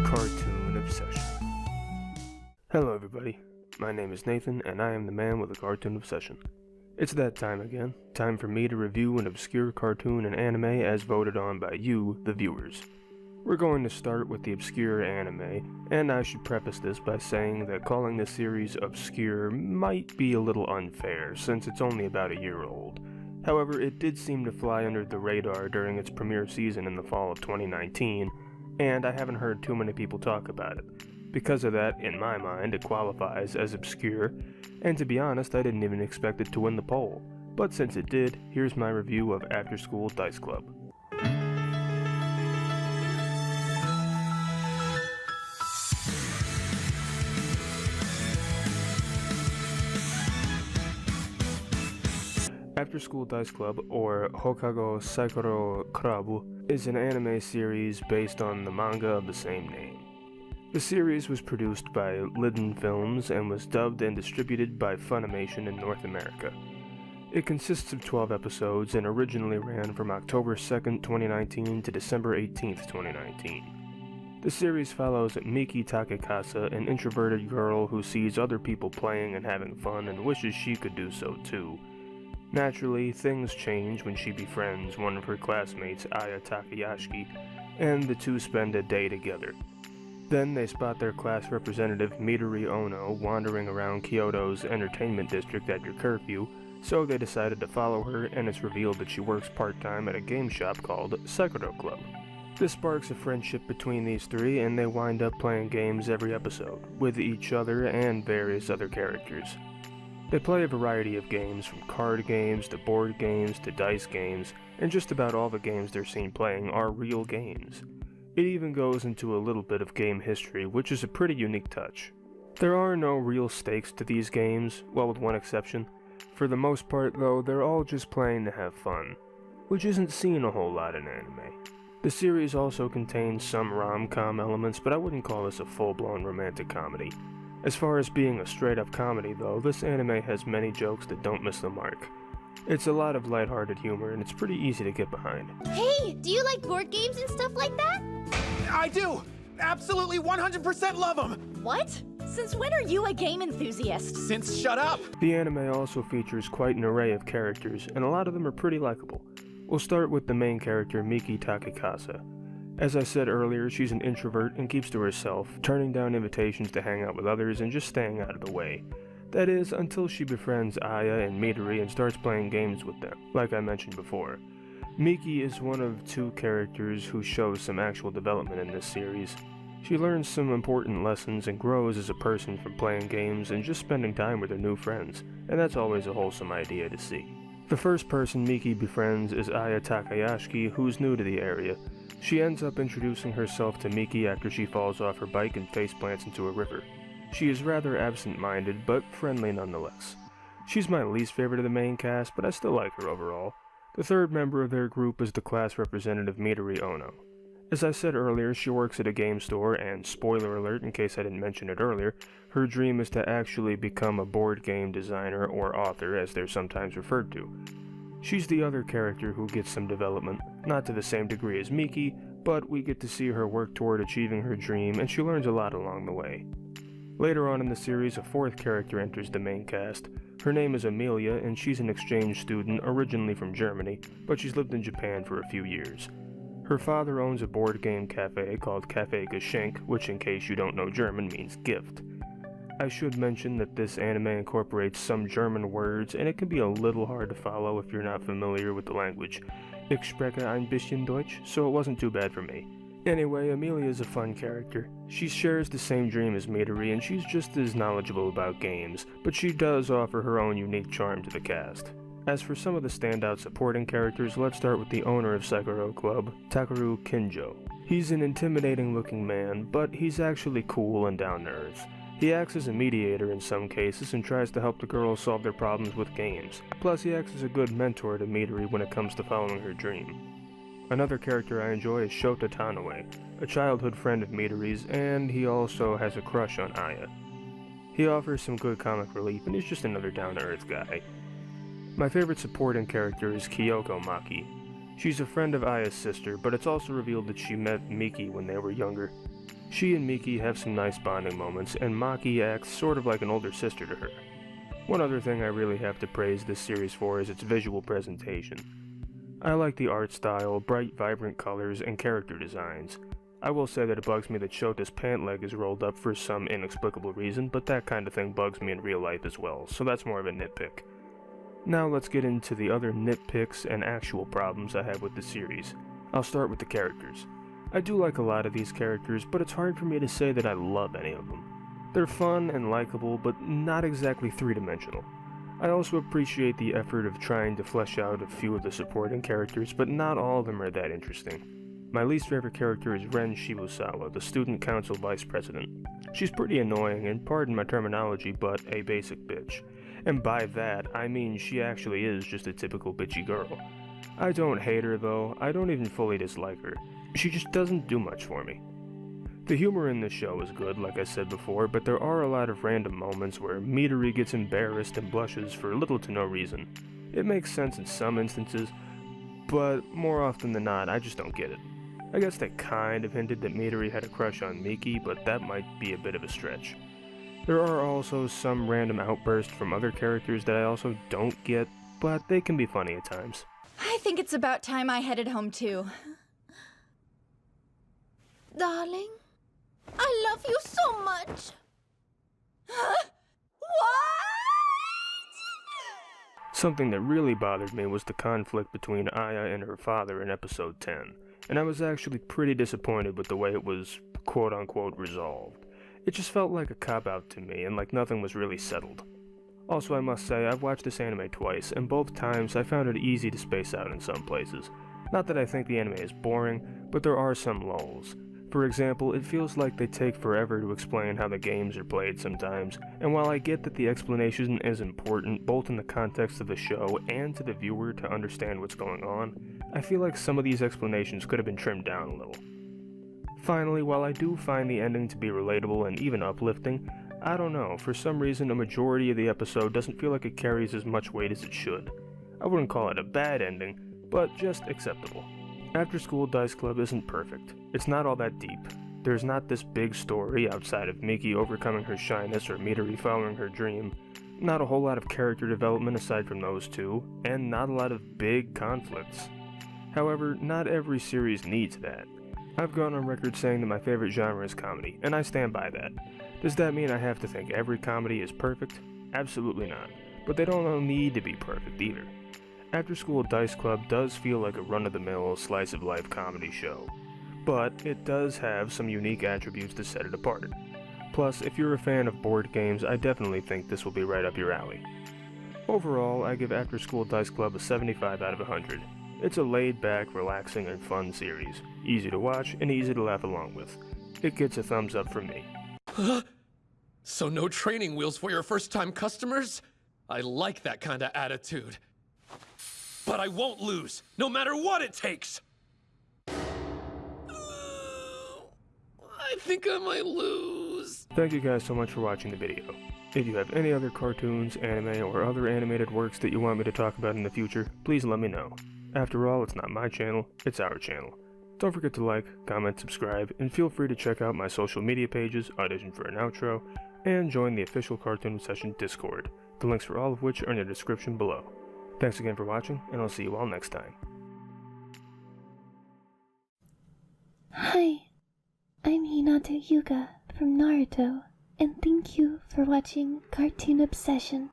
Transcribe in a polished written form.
Cartoon Obsession. Hello everybody, my name is Nathan and I am the man with a cartoon obsession. It's that time again, time for me to review an obscure cartoon and anime as voted on by you, the viewers. We're going to start with the obscure anime, and I should preface this by saying that calling this series obscure might be a little unfair since it's only about a year old. However, it did seem to fly under the radar during its premiere season in the fall of 2019, and I haven't heard too many people talk about it. Because of that, in my mind, it qualifies as obscure, and to be honest, I didn't even expect it to win the poll. But since it did, here's my review of After School Dice Club. After School Dice Club, or Hokago Saikoro Club, is an anime series based on the manga of the same name. The series was produced by Liden Films and was dubbed and distributed by Funimation in North America. It consists of 12 episodes and originally ran from October 2nd, 2019 to December 18th, 2019. The series follows Miki Takekasa, an introverted girl who sees other people playing and having fun and wishes she could do so too. Naturally, things change when she befriends one of her classmates, Aya Takayashi, and the two spend a day together. Then they spot their class representative Midori Ono wandering around Kyoto's entertainment district at your curfew, so they decided to follow her, and it's revealed that she works part-time at a game shop called Saikoro Club. This sparks a friendship between these three, and they wind up playing games every episode, with each other and various other characters. They play a variety of games, from card games to board games to dice games, and just about all the games they're seen playing are real games. It even goes into a little bit of game history, which is a pretty unique touch. There are no real stakes to these games, well with one exception. For the most part though, they're all just playing to have fun, which isn't seen a whole lot in anime. The series also contains some rom-com elements, but I wouldn't call this a full-blown romantic comedy. As far as being a straight-up comedy though, this anime has many jokes that don't miss the mark. It's a lot of lighthearted humor and it's pretty easy to get behind. Hey, do you like board games and stuff like that? I do! Absolutely 100% love them! What? Since when are you a game enthusiast? Since shut up! The anime also features quite an array of characters, and a lot of them are pretty likable. We'll start with the main character, Miki Takekasa. As I said earlier, she's an introvert and keeps to herself, turning down invitations to hang out with others and just staying out of the way. That is, until she befriends Aya and Midori and starts playing games with them, like I mentioned before. Miki is one of two characters who shows some actual development in this series. She learns some important lessons and grows as a person from playing games and just spending time with her new friends, and that's always a wholesome idea to see. The first person Miki befriends is Aya Takayashi, who's new to the area. She ends up introducing herself to Miki after she falls off her bike and faceplants into a river. She is rather absent-minded, but friendly nonetheless. She's my least favorite of the main cast, but I still like her overall. The third member of their group is the class representative Midori Ono. As I said earlier, she works at a game store, and spoiler alert in case I didn't mention it earlier, her dream is to actually become a board game designer or author, as they're sometimes referred to. She's the other character who gets some development, not to the same degree as Miki, but we get to see her work toward achieving her dream, and she learns a lot along the way. Later on in the series, a fourth character enters the main cast. Her name is Amelia, and she's an exchange student originally from Germany, but she's lived in Japan for a few years. Her father owns a board game cafe called Café Geschenk, which in case you don't know German means gift. I should mention that this anime incorporates some German words, and it can be a little hard to follow if you're not familiar with the language. Ich spreche ein bisschen Deutsch, so it wasn't too bad for me. Anyway, Amelia is a fun character. She shares the same dream as Midori, and she's just as knowledgeable about games, but she does offer her own unique charm to the cast. As for some of the standout supporting characters, let's start with the owner of Saikoro Club, Takeru Kinjo. He's an intimidating looking man, but he's actually cool and down to earth. He acts as a mediator in some cases and tries to help the girls solve their problems with games. Plus, he acts as a good mentor to Midori when it comes to following her dream. Another character I enjoy is Shota Tanoe, a childhood friend of Midori's, and he also has a crush on Aya. He offers some good comic relief and he's just another down-to-earth guy. My favorite supporting character is Kyoko Maki. She's a friend of Aya's sister, but it's also revealed that she met Miki when they were younger. She and Miki have some nice bonding moments, and Maki acts sort of like an older sister to her. One other thing I really have to praise this series for is its visual presentation. I like the art style, bright, vibrant colors, and character designs. I will say that it bugs me that Shota's pant leg is rolled up for some inexplicable reason, but that kind of thing bugs me in real life as well, so that's more of a nitpick. Now let's get into the other nitpicks and actual problems I have with the series. I'll start with the characters. I do like a lot of these characters, but it's hard for me to say that I love any of them. They're fun and likable, but not exactly three-dimensional. I also appreciate the effort of trying to flesh out a few of the supporting characters, but not all of them are that interesting. My least favorite character is Ren Shibusawa, the student council vice president. She's pretty annoying, and pardon my terminology, but a basic bitch. And by that, I mean she actually is just a typical bitchy girl. I don't hate her though, I don't even fully dislike her. She just doesn't do much for me. The humor in this show is good, like I said before, but there are a lot of random moments where Midori gets embarrassed and blushes for little to no reason. It makes sense in some instances, but more often than not, I just don't get it. I guess they kind of hinted that Midori had a crush on Miki, but that might be a bit of a stretch. There are also some random outbursts from other characters that I also don't get, but they can be funny at times. I think it's about time I headed home too. Darling, I love you so much. What? Something that really bothered me was the conflict between Aya and her father in episode 10, and I was actually pretty disappointed with the way it was quote-unquote resolved. It just felt like a cop-out to me, and like nothing was really settled. Also, I must say, I've watched this anime twice, and both times I found it easy to space out in some places. Not that I think the anime is boring, but there are some lulls. For example, it feels like they take forever to explain how the games are played sometimes, and while I get that the explanation is important both in the context of the show and to the viewer to understand what's going on, I feel like some of these explanations could have been trimmed down a little. Finally, while I do find the ending to be relatable and even uplifting, I don't know, for some reason a majority of the episode doesn't feel like it carries as much weight as it should. I wouldn't call it a bad ending, but just acceptable. After School Dice Club isn't perfect. It's not all that deep. There's not this big story outside of Miki overcoming her shyness or Midori following her dream. Not a whole lot of character development aside from those two, and not a lot of big conflicts. However, not every series needs that. I've gone on record saying that my favorite genre is comedy, and I stand by that. Does that mean I have to think every comedy is perfect? Absolutely not. But they don't all need to be perfect either. After School Dice Club does feel like a run-of-the-mill slice-of-life comedy show, but it does have some unique attributes to set it apart. Plus, if you're a fan of board games, I definitely think this will be right up your alley. Overall, I give After School Dice Club a 75 out of 100. It's a laid-back, relaxing, and fun series. Easy to watch and easy to laugh along with. It gets a thumbs up from me. So no training wheels for your first-time customers? I like that kind of attitude. But I won't lose, no matter what it takes! I think I might lose. Thank you guys so much for watching the video. If you have any other cartoons, anime, or other animated works that you want me to talk about in the future, please let me know. After all, it's not my channel, it's our channel. Don't forget to like, comment, subscribe, and feel free to check out my social media pages, audition for an outro, and join the official Cartoon Session Discord, the links for all of which are in the description below. Thanks again for watching, and I'll see you all next time. Hi, I'm Hinata Hyuga from Naruto, and thank you for watching Cartoon Obsession.